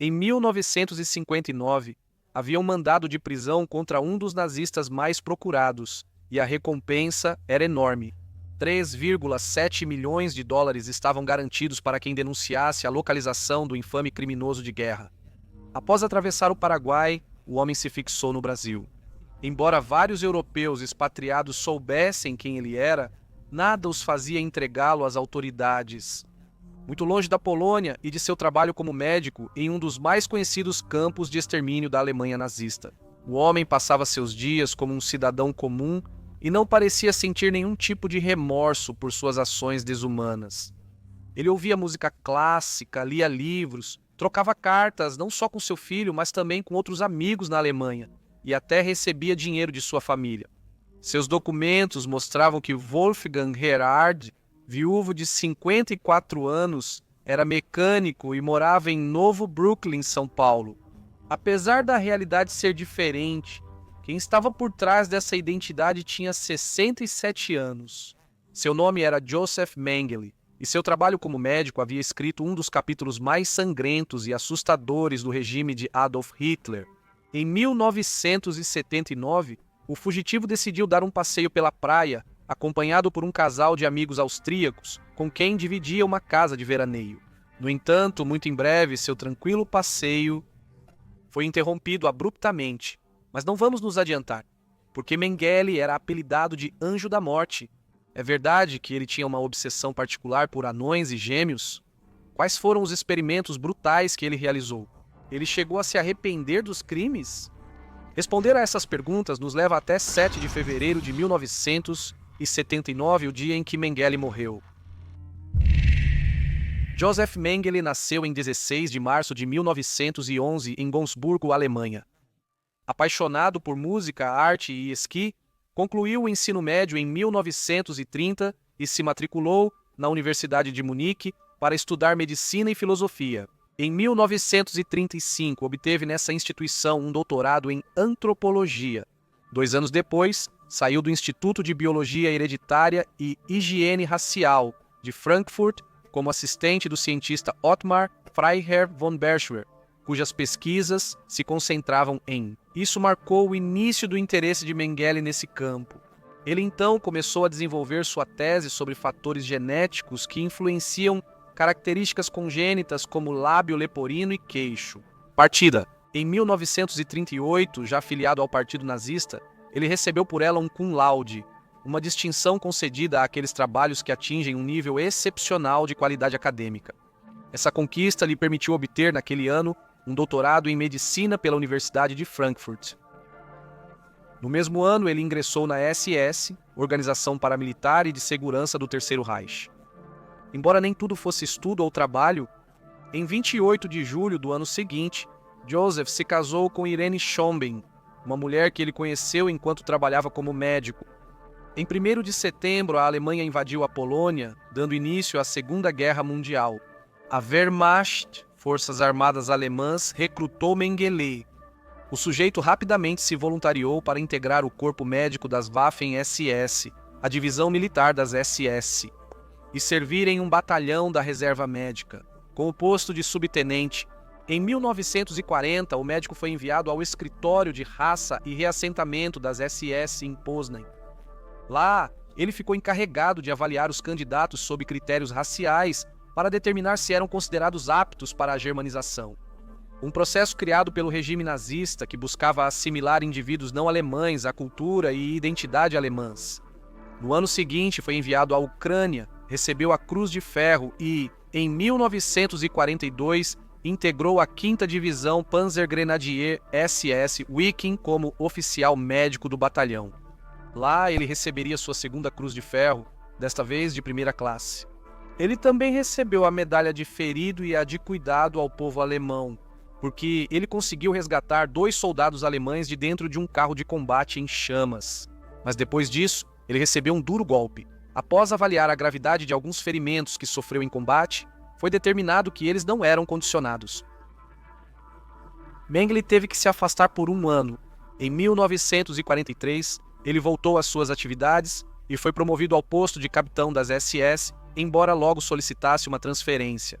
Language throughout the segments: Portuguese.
Em 1959, havia um mandado de prisão contra um dos nazistas mais procurados, e a recompensa era enorme. 3,7 milhões de dólares estavam garantidos para quem denunciasse a localização do infame criminoso de guerra. Após atravessar o Paraguai, o homem se fixou no Brasil. Embora vários europeus expatriados soubessem quem ele era, nada os fazia entregá-lo às autoridades. Muito longe da Polônia e de seu trabalho como médico em um dos mais conhecidos campos de extermínio da Alemanha nazista, o homem passava seus dias como um cidadão comum e não parecia sentir nenhum tipo de remorso por suas ações desumanas. Ele ouvia música clássica, lia livros, trocava cartas não só com seu filho, mas também com outros amigos na Alemanha, e até recebia dinheiro de sua família. Seus documentos mostravam que Wolfgang Gerhard, viúvo de 54 anos, era mecânico e morava em Novo Brooklyn, São Paulo. Apesar da realidade ser diferente, quem estava por trás dessa identidade tinha 67 anos. Seu nome era Joseph Mengele, e seu trabalho como médico havia escrito um dos capítulos mais sangrentos e assustadores do regime de Adolf Hitler. Em 1979, o fugitivo decidiu dar um passeio pela praia, acompanhado por um casal de amigos austríacos, com quem dividia uma casa de veraneio. No entanto, muito em breve, seu tranquilo passeio foi interrompido abruptamente. Mas não vamos nos adiantar, porque Mengele era apelidado de Anjo da Morte. É verdade que ele tinha uma obsessão particular por anões e gêmeos? Quais foram os experimentos brutais que ele realizou? Ele chegou a se arrepender dos crimes? Responder a essas perguntas nos leva até 7 de fevereiro de 1979, o dia em que Mengele morreu. Joseph Mengele nasceu em 16 de março de 1911 em Gonçburgo, Alemanha. Apaixonado por música, arte e esqui, concluiu o ensino médio em 1930 e se matriculou na Universidade de Munique para estudar medicina e filosofia. Em 1935, obteve nessa instituição um doutorado em antropologia. 2 anos depois, saiu do Instituto de Biologia Hereditária e Higiene Racial de Frankfurt como assistente do cientista Ottmar Freiherr von Berschwer, cujas pesquisas se concentravam em. Isso marcou o início do interesse de Mengele nesse campo. Ele então começou a desenvolver sua tese sobre fatores genéticos que influenciam características congênitas como lábio leporino e queixo. Partida. Em 1938, já afiliado ao Partido Nazista, ele recebeu por ela um cum laude, uma distinção concedida àqueles trabalhos que atingem um nível excepcional de qualidade acadêmica. Essa conquista lhe permitiu obter, naquele ano, um doutorado em medicina pela Universidade de Frankfurt. No mesmo ano, ele ingressou na SS, Organização Paramilitar e de Segurança do Terceiro Reich. Embora nem tudo fosse estudo ou trabalho, em 28 de julho do ano seguinte, Joseph se casou com Irene Schomben, uma mulher que ele conheceu enquanto trabalhava como médico. Em 1º de setembro, a Alemanha invadiu a Polônia, dando início à Segunda Guerra Mundial. A Wehrmacht, Forças Armadas Alemãs, recrutou Mengele. O sujeito rapidamente se voluntariou para integrar o corpo médico das Waffen-SS, a divisão militar das SS, e servir em um batalhão da reserva médica, com o posto de subtenente. Em 1940, o médico foi enviado ao escritório de raça e reassentamento das SS em Poznań. Lá, ele ficou encarregado de avaliar os candidatos sob critérios raciais para determinar se eram considerados aptos para a germanização. Um processo criado pelo regime nazista que buscava assimilar indivíduos não alemães à cultura e identidade alemãs. No ano seguinte, foi enviado à Ucrânia, recebeu a Cruz de Ferro e, em 1942, integrou a 5ª Divisão Panzergrenadier SS Wiking como oficial médico do batalhão. Lá, ele receberia sua 2ª Cruz de Ferro, desta vez de 1ª classe. Ele também recebeu a medalha de ferido e a de cuidado ao povo alemão, porque ele conseguiu resgatar 2 soldados alemães de dentro de um carro de combate em chamas. Mas depois disso, ele recebeu um duro golpe. Após avaliar a gravidade de alguns ferimentos que sofreu em combate, foi determinado que eles não eram condicionados. Mengele teve que se afastar por 1 ano. Em 1943, ele voltou às suas atividades e foi promovido ao posto de capitão das SS, embora logo solicitasse uma transferência.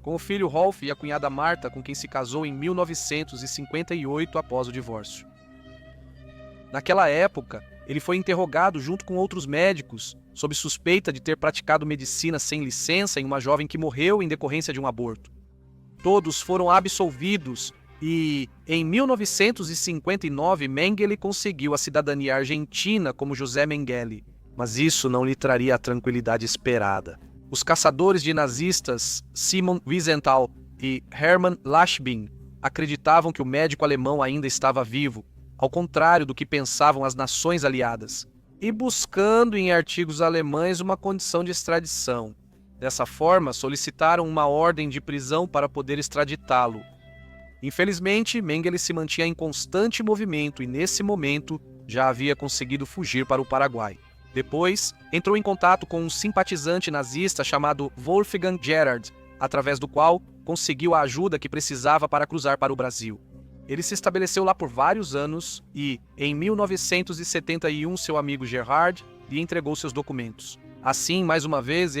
com o filho Rolf e a cunhada Marta, com quem se casou em 1958 após o divórcio. Naquela época, ele foi interrogado junto com outros médicos sob suspeita de ter praticado medicina sem licença em uma jovem que morreu em decorrência de um aborto. Todos foram absolvidos e, em 1959, Mengele conseguiu a cidadania argentina como José Mengele, mas isso não lhe traria a tranquilidade esperada. Os caçadores de nazistas Simon Wiesenthal e Hermann Lachbin acreditavam que o médico alemão ainda estava vivo, ao contrário do que pensavam as nações aliadas, e buscando em artigos alemães uma condição de extradição. Dessa forma, solicitaram uma ordem de prisão para poder extraditá-lo. Infelizmente, Mengele se mantinha em constante movimento e, nesse momento, já havia conseguido fugir para o Paraguai. Depois, entrou em contato com um simpatizante nazista chamado Wolfgang Gerhard, através do qual conseguiu a ajuda que precisava para cruzar para o Brasil. Ele se estabeleceu lá por vários anos e, em 1971, seu amigo Gerhard lhe entregou seus documentos. Assim, mais uma vez,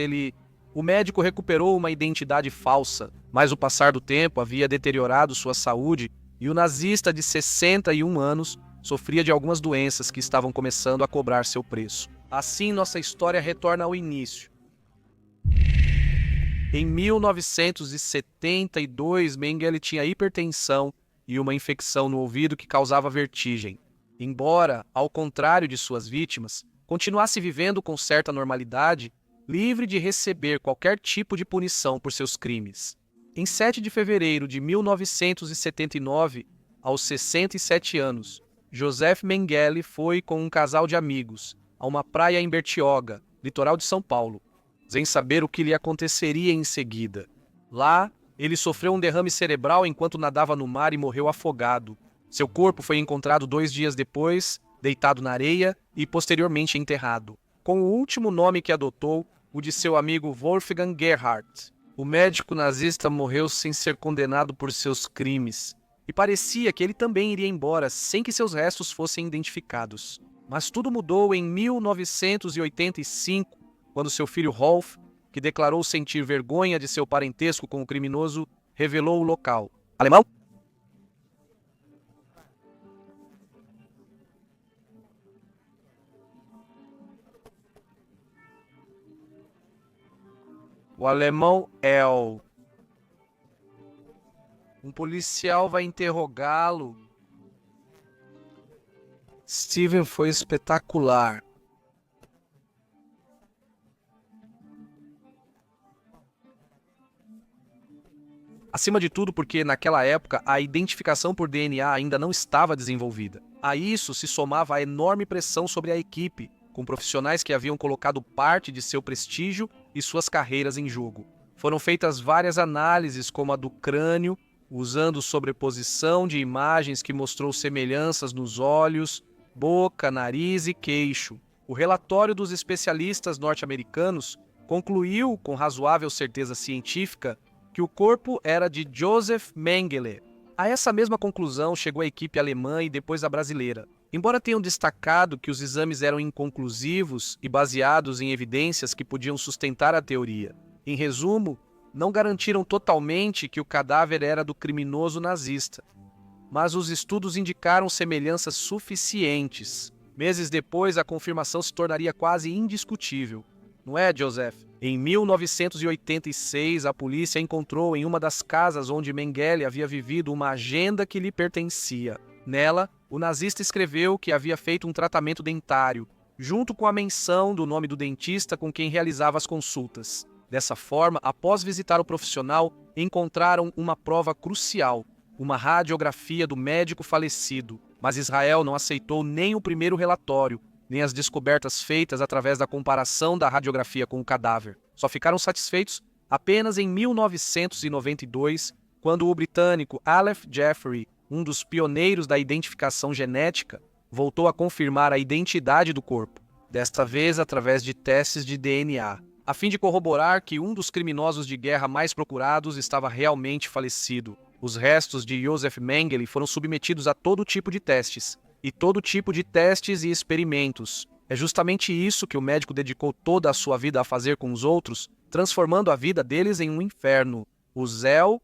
o médico recuperou uma identidade falsa, mas o passar do tempo havia deteriorado sua saúde e o nazista de 61 anos sofria de algumas doenças que estavam começando a cobrar seu preço. Assim, nossa história retorna ao início. Em 1972, Mengele tinha hipertensão e uma infecção no ouvido que causava vertigem. Embora, ao contrário de suas vítimas, continuasse vivendo com certa normalidade, livre de receber qualquer tipo de punição por seus crimes. Em 7 de fevereiro de 1979, aos 67 anos, Joseph Mengele foi com um casal de amigos a uma praia em Bertioga, litoral de São Paulo, sem saber o que lhe aconteceria em seguida. Lá, ele sofreu um derrame cerebral enquanto nadava no mar e morreu afogado. Seu corpo foi encontrado 2 dias depois, deitado na areia e posteriormente enterrado, com o último nome que adotou, o de seu amigo Wolfgang Gerhard. O médico nazista morreu sem ser condenado por seus crimes, e parecia que ele também iria embora sem que seus restos fossem identificados. Mas tudo mudou em 1985, quando seu filho Rolf, que declarou sentir vergonha de seu parentesco com o criminoso, revelou o local. Alemão? O alemão El. Um policial vai interrogá-lo. Steven foi espetacular. Acima de tudo porque, naquela época, a identificação por DNA ainda não estava desenvolvida. A isso se somava a enorme pressão sobre a equipe, com profissionais que haviam colocado parte de seu prestígio e suas carreiras em jogo. Foram feitas várias análises, como a do crânio, usando sobreposição de imagens que mostrou semelhanças nos olhos, boca, nariz e queixo. O relatório dos especialistas norte-americanos concluiu, com razoável certeza científica, que o corpo era de Joseph Mengele. A essa mesma conclusão chegou a equipe alemã e depois a brasileira. Embora tenham destacado que os exames eram inconclusivos e baseados em evidências que podiam sustentar a teoria. Em resumo, não garantiram totalmente que o cadáver era do criminoso nazista. Mas os estudos indicaram semelhanças suficientes. Meses depois, a confirmação se tornaria quase indiscutível. Não é, Joseph? Em 1986, a polícia encontrou em uma das casas onde Mengele havia vivido uma agenda que lhe pertencia. Nela, o nazista escreveu que havia feito um tratamento dentário, junto com a menção do nome do dentista com quem realizava as consultas. Dessa forma, após visitar o profissional, encontraram uma prova crucial, uma radiografia do médico falecido. Mas Israel não aceitou nem o primeiro relatório, nem as descobertas feitas através da comparação da radiografia com o cadáver. Só ficaram satisfeitos apenas em 1992, quando o britânico Aleph Jeffrey, um dos pioneiros da identificação genética, voltou a confirmar a identidade do corpo, desta vez através de testes de DNA, a fim de corroborar que um dos criminosos de guerra mais procurados estava realmente falecido. Os restos de Joseph Mengele foram submetidos a todo tipo de testes, e todo tipo de testes e experimentos. É justamente isso que o médico dedicou toda a sua vida a fazer com os outros, transformando a vida deles em um inferno. o Zell.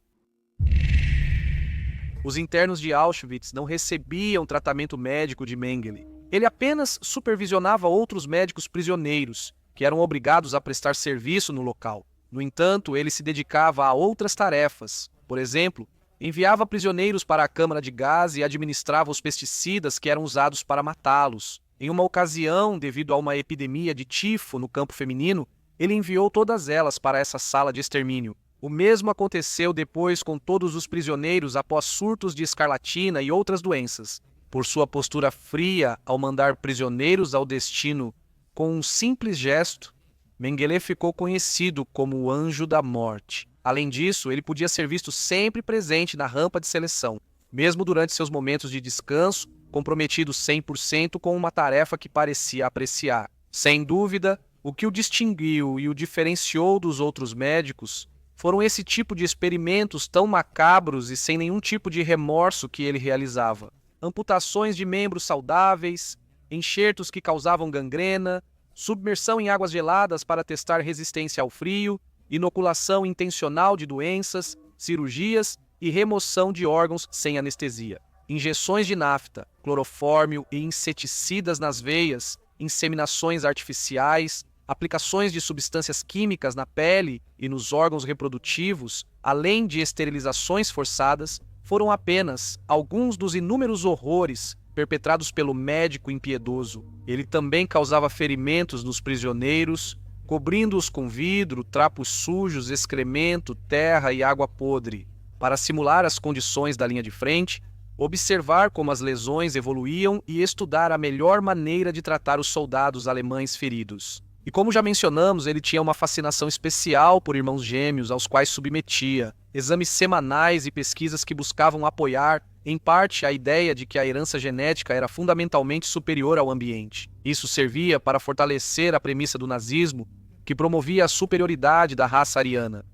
Os internos de Auschwitz não recebiam tratamento médico de Mengele. Ele apenas supervisionava outros médicos prisioneiros, que eram obrigados a prestar serviço no local. No entanto, ele se dedicava a outras tarefas. Por exemplo, enviava prisioneiros para a câmara de gás e administrava os pesticidas que eram usados para matá-los. Em uma ocasião, devido a uma epidemia de tifo no campo feminino, ele enviou todas elas para essa sala de extermínio. O mesmo aconteceu depois com todos os prisioneiros após surtos de escarlatina e outras doenças. Por sua postura fria ao mandar prisioneiros ao destino com um simples gesto, Mengele ficou conhecido como o Anjo da Morte. Além disso, ele podia ser visto sempre presente na rampa de seleção, mesmo durante seus momentos de descanso, comprometido 100% com uma tarefa que parecia apreciar. Sem dúvida, o que o distinguiu e o diferenciou dos outros médicos foram esse tipo de experimentos tão macabros e sem nenhum tipo de remorso que ele realizava. Amputações de membros saudáveis, enxertos que causavam gangrena, submersão em águas geladas para testar resistência ao frio, inoculação intencional de doenças, cirurgias e remoção de órgãos sem anestesia. Injeções de nafta, clorofórmio e inseticidas nas veias, inseminações artificiais, aplicações de substâncias químicas na pele e nos órgãos reprodutivos, além de esterilizações forçadas, foram apenas alguns dos inúmeros horrores perpetrados pelo médico impiedoso. Ele também causava ferimentos nos prisioneiros, cobrindo-os com vidro, trapos sujos, excremento, terra e água podre. Para simular as condições da linha de frente, observar como as lesões evoluíam e estudar a melhor maneira de tratar os soldados alemães feridos. E como já mencionamos, ele tinha uma fascinação especial por irmãos gêmeos, aos quais submetia exames semanais e pesquisas que buscavam apoiar, em parte, a ideia de que a herança genética era fundamentalmente superior ao ambiente. Isso servia para fortalecer a premissa do nazismo, que promovia a superioridade da raça ariana.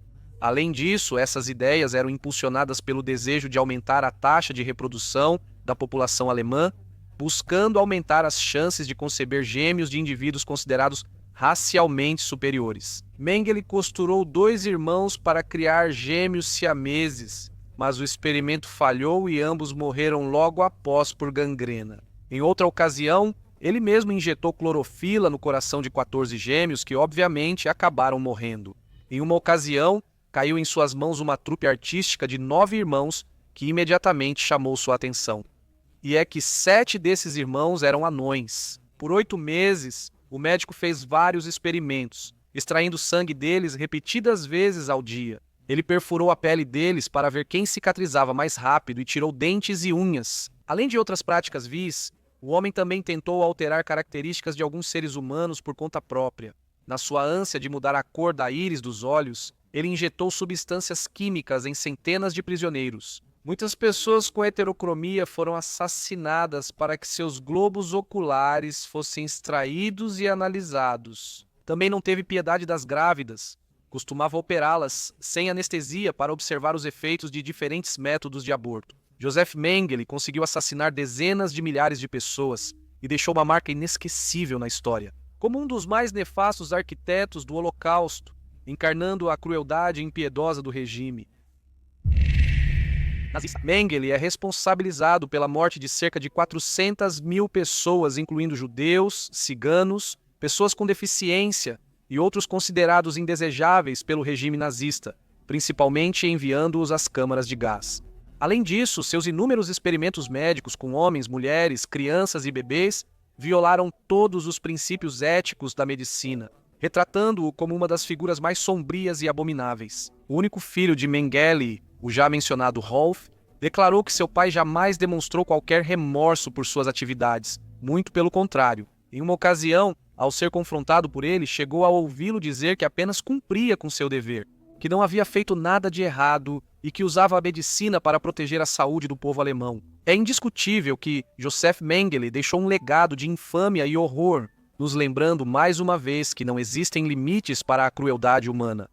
Além disso, essas ideias eram impulsionadas pelo desejo de aumentar a taxa de reprodução da população alemã, buscando aumentar as chances de conceber gêmeos de indivíduos considerados racialmente superiores. Mengele costurou 2 irmãos para criar gêmeos siameses, mas o experimento falhou e ambos morreram logo após por gangrena. Em outra ocasião, ele mesmo injetou clorofila no coração de 14 gêmeos que, obviamente, acabaram morrendo. Em uma ocasião, caiu em suas mãos uma trupe artística de 9 irmãos que imediatamente chamou sua atenção. E é que 7 desses irmãos eram anões. Por 8 meses, o médico fez vários experimentos, extraindo sangue deles repetidas vezes ao dia. Ele perfurou a pele deles para ver quem cicatrizava mais rápido e tirou dentes e unhas. Além de outras práticas vis, o homem também tentou alterar características de alguns seres humanos por conta própria. Na sua ânsia de mudar a cor da íris dos olhos, ele injetou substâncias químicas em centenas de prisioneiros. Muitas pessoas com heterocromia foram assassinadas para que seus globos oculares fossem extraídos e analisados. Também não teve piedade das grávidas. Costumava operá-las sem anestesia para observar os efeitos de diferentes métodos de aborto. Joseph Mengele conseguiu assassinar dezenas de milhares de pessoas e deixou uma marca inesquecível na história. Como um dos mais nefastos arquitetos do Holocausto, encarnando a crueldade impiedosa do regime. Mengele é responsabilizado pela morte de cerca de 400 mil pessoas, incluindo judeus, ciganos, pessoas com deficiência e outros considerados indesejáveis pelo regime nazista, principalmente enviando-os às câmaras de gás. Além disso, seus inúmeros experimentos médicos com homens, mulheres, crianças e bebês violaram todos os princípios éticos da medicina, retratando-o como uma das figuras mais sombrias e abomináveis. O único filho de Mengele, o já mencionado Rolf, declarou que seu pai jamais demonstrou qualquer remorso por suas atividades, muito pelo contrário. Em uma ocasião, ao ser confrontado por ele, chegou a ouvi-lo dizer que apenas cumpria com seu dever, que não havia feito nada de errado e que usava a medicina para proteger a saúde do povo alemão. É indiscutível que Joseph Mengele deixou um legado de infâmia e horror, nos lembrando mais uma vez que não existem limites para a crueldade humana.